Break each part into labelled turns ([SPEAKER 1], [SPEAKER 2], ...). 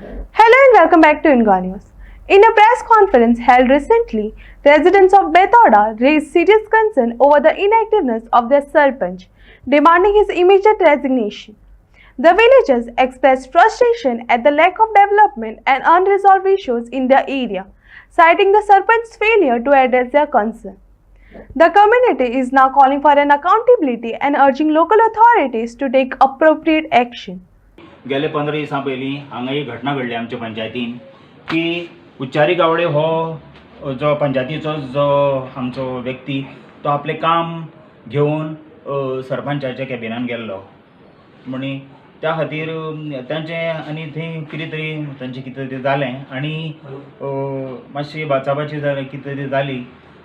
[SPEAKER 1] Hello and welcome back to Inga News. In a press conference held recently, residents of Bethoda raised serious concern over the inactiveness of their Sarpanch, demanding his immediate resignation. The villagers expressed frustration at the lack of development and unresolved issues in their area, citing the Sarpanch's failure to address their concern. The community is now calling for an accountability and urging local authorities to take appropriate action.
[SPEAKER 2] गेले 15 दिसां पयलीं हांगा एक घटना घडली आमच्या पंचायतीन की उच्चारी गावडे हो जो पंचायतीचो जो आमचो व्यक्ती तो आपले काम घेवन सरपंचाच्या कॅबिनान गेल्लो म्हणी त्या खातीर तांचें आनी थंय कितें तरी तांचें कितें तरी जालें आनी मातशी बाचाबाची जाली कितें तरी जाली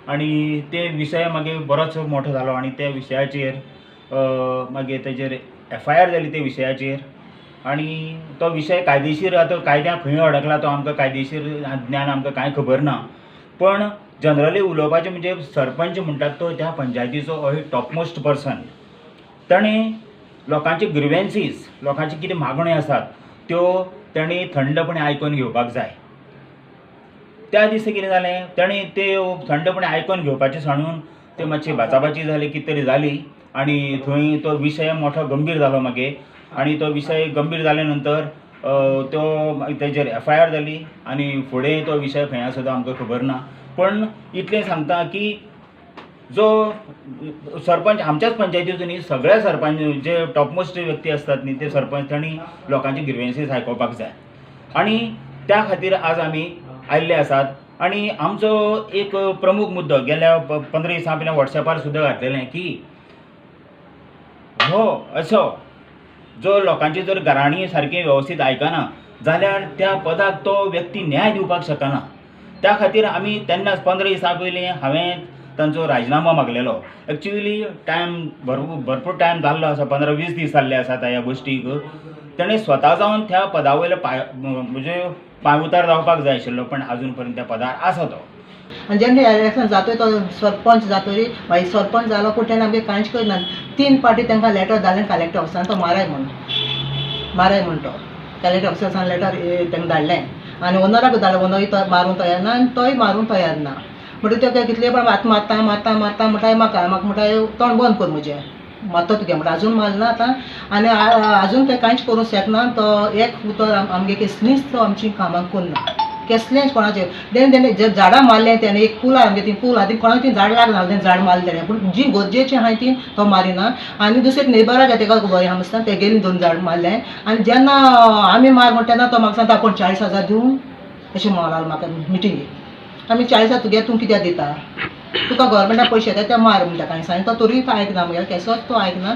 [SPEAKER 2] आनी ते विशय मागीर बरोच मोठो जालो आनी त्या विशयाचेर मागीर तेजेर FIR जाली ते विशयाचेर आणि तो विषय कायदेशीर आता कायद्याक खंय अडकला तो आमकां कायदेशीर ज्ञान आमकां कांय खबर ना पण जनरली उलोवपाचें म्हणजे सरपंच म्हणटात तो त्या पंचायतीचो टॉपमोस्ट पर्सन ताणें लोकांचे ग्रिवेन्सीस लोकांचे कितें मागण्यो आसात त्यो ताणें थंडपणे आयकून घेवपाक जाय. त्या दिसा कितें जालें ताणें त्यो थंडपणे आयकून घेवपाचें सांडून ते मातशी बाचाबाची जाली कितें तरी जाली आनी थंय तो विशय मोठो गंभीर जालो मागीर आणि तो विषय गंभीर जाल्या नंतर तो तेजेर FIR जाली आणि फुडें तो विषय खंय आसा तो आमकां खबर ना पण इतलें सांगता की जो सरपंच आमच्याच पंचायतीचो न्ही सगळ्या सरपंच जे टॉपमोस्ट व्यक्ती असतात न्ही ते सरपंच तांणी लोकांची ग्रिवेन्सीस आयकोवपाक जाय आणि त्या खातीर आज आमी आयिल्ले आसात आणि आमचो एक प्रमुख मुद्दो गेल्या 15 दिसां पयलीं WhatsAppar सुद्दां घातलेलें की हो असो जो लोकांची जर घराणी सारकी वेवस्थीत आयकना जाल्यार त्या पदाक तो व्यक्ती न्याय दिवपाक शकना. त्या खातीर आमी तेन्नाच 15 दिसां पयलीं हांवें तांचो राजिनामो मागलेलो. एक्चुअली टायम भरपूर टायम जाल्लो आसा 15-20 दीस जाल्ले आसात ह्या गोश्टीक. ताणें स्वता जावन त्या पदा वयले म्हणजे पांयउतार जावपाक जाय आशिल्लो पण अजून पर्यंत त्या पदार आसा तो.
[SPEAKER 3] आणि जेन्ना इलेक्शन जातोय तो सरपंच जातोरी मागीर सरपंच जालो पूण तेन्ना आमगे कांयच करना 3 फावटी तांकां लेटर धाडलें कलेक्टर ऑफिसान तो माराय म्हण तो कलेक्टर ऑफिसान लेटर तांकां धाडलें आनी ओनराक धाडलें ओनरूय तो मारूंक तयार ना आनी तोय मारूंक तयार ना म्हणटकीर ते कितले पण मारता म्हणटा म्हाका म्हणटा तोंड बंद कर म्हजें मारता तुगे म्हणटा अजून मारना आतां आनी अजून ते कांयच करूंक शकना तो एक उतर आमगे कसलींच तो आमची कामां करना कसलेंच कोणाचें तेणें जे झाडां मारलें तेणें एक पूल आमगे ती पूल आहा ती कोणाक ती झाड लागना तें झाड मारलें तेणें पूण जी गरजेची आहाय ती तो मारिना आनी दुसरे नेबराक तेका खबर आहा आसता ते गेली 2 झाड मारलें आनी जेन्ना आमी मार म्हणटा तेन्ना तो म्हाका सांगता आपूण 40,000 दिवं अशें म्हणून म्हाका मिटिंगेक आमी 40,000 तुगे तूं कित्याक दिता तुका गव्हर्मेंटाक पयशे येता ते मार म्हणटा कांय सांग तो तरी आयकना मगे केसोच तो आयकना